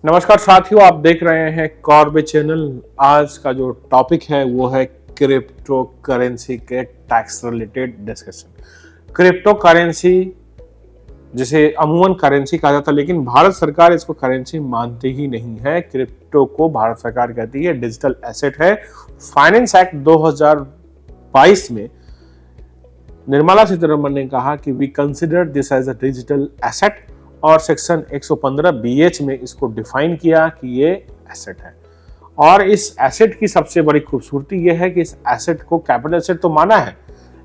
नमस्कार साथियों, आप देख रहे हैं कॉर्बे चैनल। आज का जो टॉपिक है वो है क्रिप्टो करेंसी के tax related discussion. Crypto currency जिसे अमूमन करेंसी कहा जाता है, लेकिन भारत सरकार इसको करेंसी मानती ही नहीं है। क्रिप्टो को भारत सरकार कहती है डिजिटल एसेट है। फाइनेंस एक्ट 2022 में निर्मला सीतारमण ने कहा कि we consider this as a digital asset, और सेक्शन 115 BH में इसको डिफाइन किया कि ये एसेट है। और इस एसेट की सबसे बड़ी खूबसूरती ये है कि इस एसेट को कैपिटल एसेट तो माना है,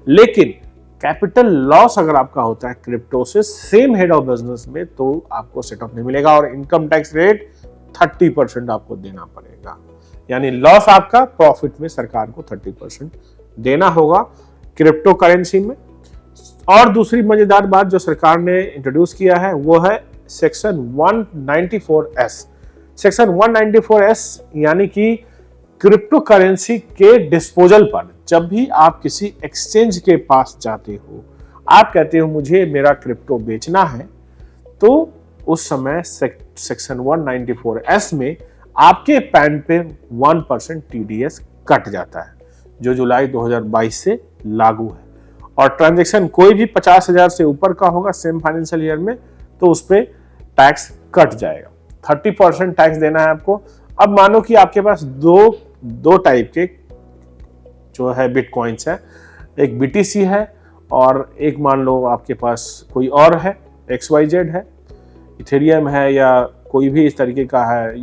लेकिन कैपिटल लॉस अगर आपका होता है क्रिप्टो से सेम हेड ऑफ बिजनेस में, तो आपको सेटअप नहीं मिलेगा और इनकम टैक्स रेट 30% आपको देना पड़ेगा। यानी लॉस आपका, प्रॉफिट में सरकार को 30% देना होगा क्रिप्टो करेंसी में। और दूसरी मजेदार बात जो सरकार ने इंट्रोड्यूस किया है वो है सेक्शन 194S। सेक्शन 194S यानी कि क्रिप्टो करेंसी के डिस्पोजल पर जब भी आप किसी एक्सचेंज के पास जाते हो, आप कहते हो मुझे मेरा क्रिप्टो बेचना है, तो उस समय सेक्शन 194S में आपके पैन पे 1% TDS कट जाता है, जो जुलाई 2022 से लागू है। और ट्रांजैक्शन कोई भी 50,000 से ऊपर का होगा सेम फाइनेंशियल ईयर में, तो उस पर टैक्स कट जाएगा। 30% टैक्स देना है आपको। अब मानो कि आपके पास दो टाइप के जो है बिटकॉइंस है, एक BTC है और एक मान लो आपके पास कोई और है, XYZ है, इथेरियम है, या कोई भी इस तरीके का है,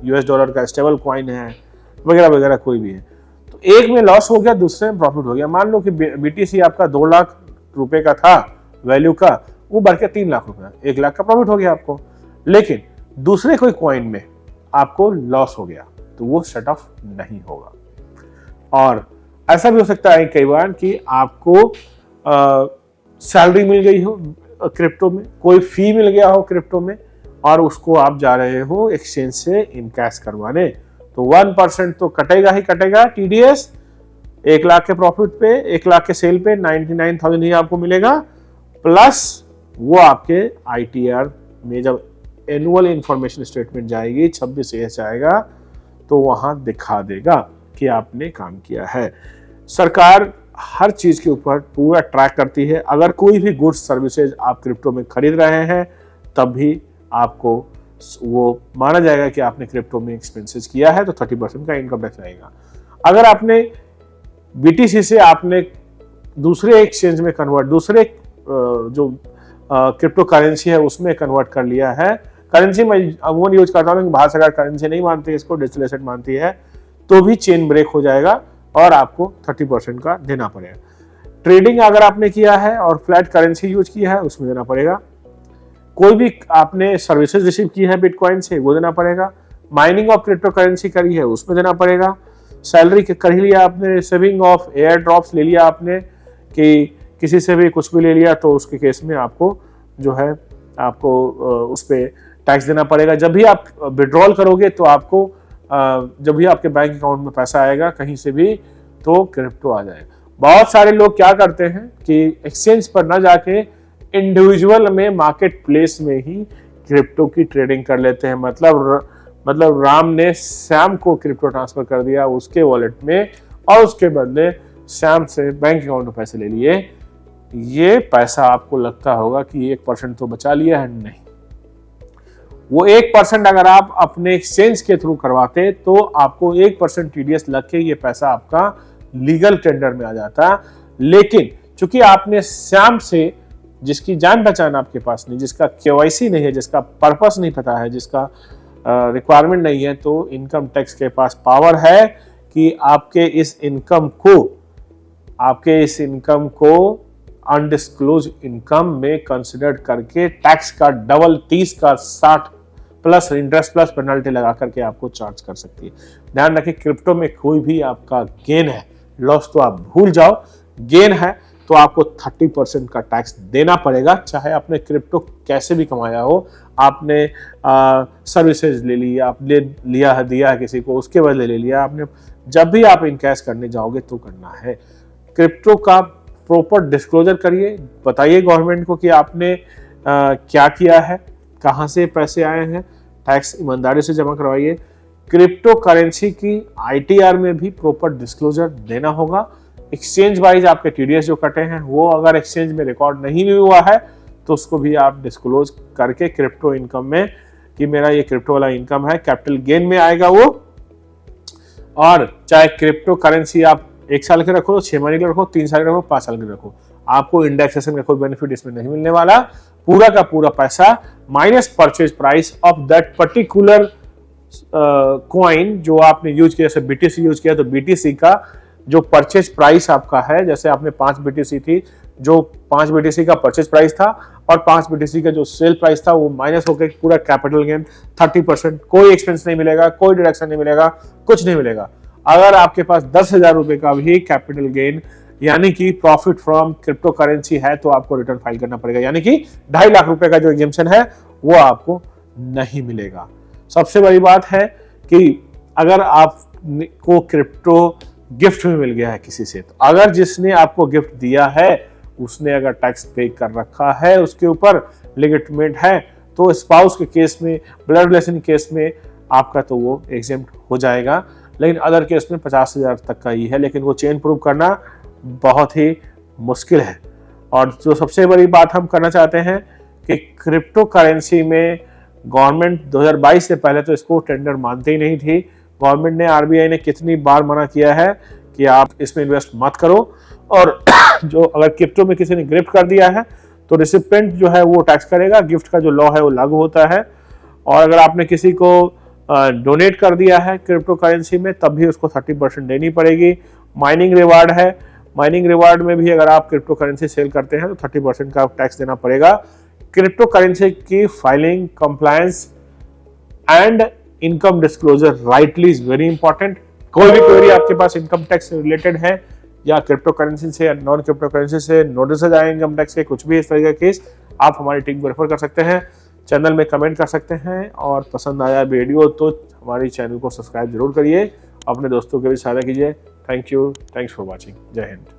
US डॉलर का स्टेबल कॉइन है, वगैरह वगैरह कोई भी है। तो एक में लॉस हो गया, दूसरे में प्रॉफिट हो गया। मान लो कि BTC आपका 2 लाख रुपए का था वैल्यू का, वो बढ़ के 3 लाख रुपए, 1 लाख का प्रॉफिट हो गया आपको। लेकिन दूसरे कोई कॉइन में आपको लॉस हो गया, तो वो सेट ऑफ नहीं होगा। और ऐसा भी हो सकता है कई बार कि आपको सैलरी मिल गई हो क्रिप्टो में, कोई फी मिल गया हो क्रिप्टो में, और उसको आप जा रहे हो एक्सचेंज से इन कैश करवाने, तो 1% तो कटेगा ही कटेगा TDS। 1 लाख के प्रॉफिट पे, 1 लाख के सेल पे 99,000 ही आपको मिलेगा, प्लस वो आपके ITR में जब एनुअल इंफॉर्मेशन स्टेटमेंट जाएगी 26 आएगा, तो वहां दिखा देगा कि आपने काम किया है। सरकार हर चीज के ऊपर पूरा ट्रैक करती है। अगर कोई भी गुड्स सर्विसेज आप क्रिप्टो में खरीद रहे हैं, तब भी आपको वो माना जाएगा कि आपने क्रिप्टो में एक्सपेंसेस किया है, तो 30% का इनकम टैक्स आएगा। अगर आपने BTC से आपने दूसरे एक्सचेंज में कन्वर्ट, दूसरे जो क्रिप्टो करेंसी है उसमें कन्वर्ट कर लिया है, करेंसी मैं अमूमन यूज करता हूँ, भारत सरकार करेंसी नहीं मानती है, इसको डिजिटल एसेट मानती है, तो भी चेन ब्रेक हो जाएगा और आपको 30% का देना पड़ेगा। ट्रेडिंग अगर आपने किया है और फ्लैट करेंसी यूज किया है, उसमें देना पड़ेगा। कोई भी आपने सर्विसेज रिसीव की है बिटकॉइन से, वो देना पड़ेगा। माइनिंग ऑफ क्रिप्टो करेंसी करी है, उसमें देना पड़ेगा। सैलरी कर ही लिया आपने, सेविंग ऑफ एयर ड्रॉप्स ले लिया आपने, कि किसी से भी कुछ भी ले लिया, तो उसके केस में आपको जो है आपको उस पर टैक्स देना पड़ेगा। जब भी आप विड्रॉल करोगे, तो आपको जब भी आपके बैंक अकाउंट में पैसा आएगा कहीं से भी, तो क्रिप्टो आ जाएगा। बहुत सारे लोग क्या करते हैं कि एक्सचेंज पर ना जाके इंडिविजुअल में, मार्केट प्लेस में ही क्रिप्टो की ट्रेडिंग कर लेते हैं। मतलब राम ने श्याम को क्रिप्टो ट्रांसफर कर दिया उसके वॉलेट में, और उसके बदले श्याम से बैंक अकाउंट में पैसे ले लिए। ये पैसा आपको लगता होगा कि 1% तो बचा लिया है, नहीं। वो 1% अगर आप अपने एक्सचेंज के थ्रू करवाते, तो आपको 1% TDS लग के ये पैसा आपका लीगल टेंडर में आ जाता। लेकिन चूंकि आपने श्याम से, जिसकी जान पहचान आपके पास नहीं, जिसका KYC नहीं है, जिसका पर्पस नहीं पता है, जिसका रिक्वायरमेंट नहीं है, तो इनकम टैक्स के पास पावर है कि आपके इस इनकम को अनडिस्क्लोज इनकम में कंसिडर करके टैक्स का डबल 30 का 60 प्लस इंटरेस्ट प्लस पेनल्टी लगा करके आपको चार्ज कर सकती है। ध्यान रखें, क्रिप्टो में कोई भी आपका गेन है, लॉस तो आप भूल जाओ, गेन है तो आपको 30% का टैक्स देना पड़ेगा, चाहे आपने क्रिप्टो कैसे भी कमाया हो। आपने सर्विसेज ले ली, आपने दिया है किसी को, उसके बदले ले लिया आपने, जब भी आप इनकैश करने जाओगे तो करना है। क्रिप्टो का प्रॉपर डिस्क्लोजर करिए, बताइए गवर्नमेंट को कि आपने क्या किया है, कहाँ से पैसे आए हैं, टैक्स ईमानदारी से जमा करवाइए। क्रिप्टो करेंसी की ITR में भी प्रॉपर डिस्क्लोजर देना होगा। एक्सचेंज वाइज आपके TDS जो कटे हैं वो अगर एक्सचेंज में रिकॉर्ड नहीं भी हुआ है तो उसको भी आप डिस्क्लोज करके क्रिप्टो इनकम में कि मेरा ये क्रिप्टो वाला इनकम है, कैपिटल गेन में आएगा वो। और चाहे क्रिप्टो करेंसी आप 1 साल के रखो, 6 महीने के रखो, 3 साल के रखो, 5 साल के रखो, आपको इंडेक्सेशन का कोई बेनिफिट इसमें नहीं मिलने वाला। पूरा का पूरा पैसा minus purchase price of that particular coin जो आपने यूज किया, जैसे BTC यूज किया तो BTC का जो परचेज प्राइस आपका है, जैसे आपने 5 BTC थी, जो 5 BTC का परचेज प्राइस था और 5 BTC का जो सेल प्राइस था वो माइनस होकर पूरा कैपिटल गेन 30%, कोई एक्सपेंस नहीं मिलेगा, कोई डिडक्शन नहीं मिलेगा, कुछ नहीं मिलेगा। अगर आपके पास 10,000 रुपए का भी कैपिटल गेन यानी कि प्रॉफिट फ्रॉम क्रिप्टो करेंसी है तो आपको रिटर्न फाइल करना पड़ेगा, यानी कि 2.5 लाख रुपए का जो एग्जेम्पशन है वो आपको नहीं मिलेगा। सबसे बड़ी बात है कि अगर आपको क्रिप्टो गिफ्ट में मिल गया है किसी से, तो अगर जिसने आपको गिफ्ट दिया है उसने अगर टैक्स पे कर रखा है उसके ऊपर लेजिटिमेट है तो स्पाउस के केस में, ब्लड रिलेशन केस में आपका तो वो एग्जेम्प्ट हो जाएगा। लेकिन अदर केस में 50,000 तक का ही है, लेकिन वो चेन प्रूव करना बहुत ही मुश्किल है। और जो सबसे बड़ी बात हम करना चाहते हैं कि क्रिप्टो करेंसी में गवर्नमेंट 2022 से पहले तो इसको टेंडर मानती ही नहीं थी। गवर्नमेंट ने, RBI ने कितनी बार मना किया है कि आप इसमें इन्वेस्ट मत करो। और जो अगर क्रिप्टो में किसी ने गिफ्ट कर दिया है तो रिसिपेंट जो है वो टैक्स करेगा, गिफ्ट का जो लॉ है वो लागू होता है। और अगर आपने किसी को डोनेट कर दिया है क्रिप्टो करेंसी में तब भी उसको 30% देनी पड़ेगी। माइनिंग रिवार्ड है, माइनिंग रिवार्ड में भी अगर आप क्रिप्टो करेंसी सेल करते हैं तो 30% का टैक्स देना पड़ेगा। क्रिप्टो करेंसी की filing, compliance and income disclosure rightly is very important. कोई भी क्वेरी आपके पास इनकम टैक्स से रिलेटेड है या क्रिप्टो करेंसी से या नॉन क्रिप्टो करेंसी से, नोटिस आए इनकम टैक्स के, कुछ भी इस तरह का केस, आप हमारी टीम को रेफर कर सकते हैं, चैनल में कमेंट कर सकते हैं। और पसंद आया वीडियो तो हमारी चैनल को सब्सक्राइब जरूर करिए, अपने दोस्तों के भी साझा कीजिए। Thank you, thanks for watching. जय हिंद।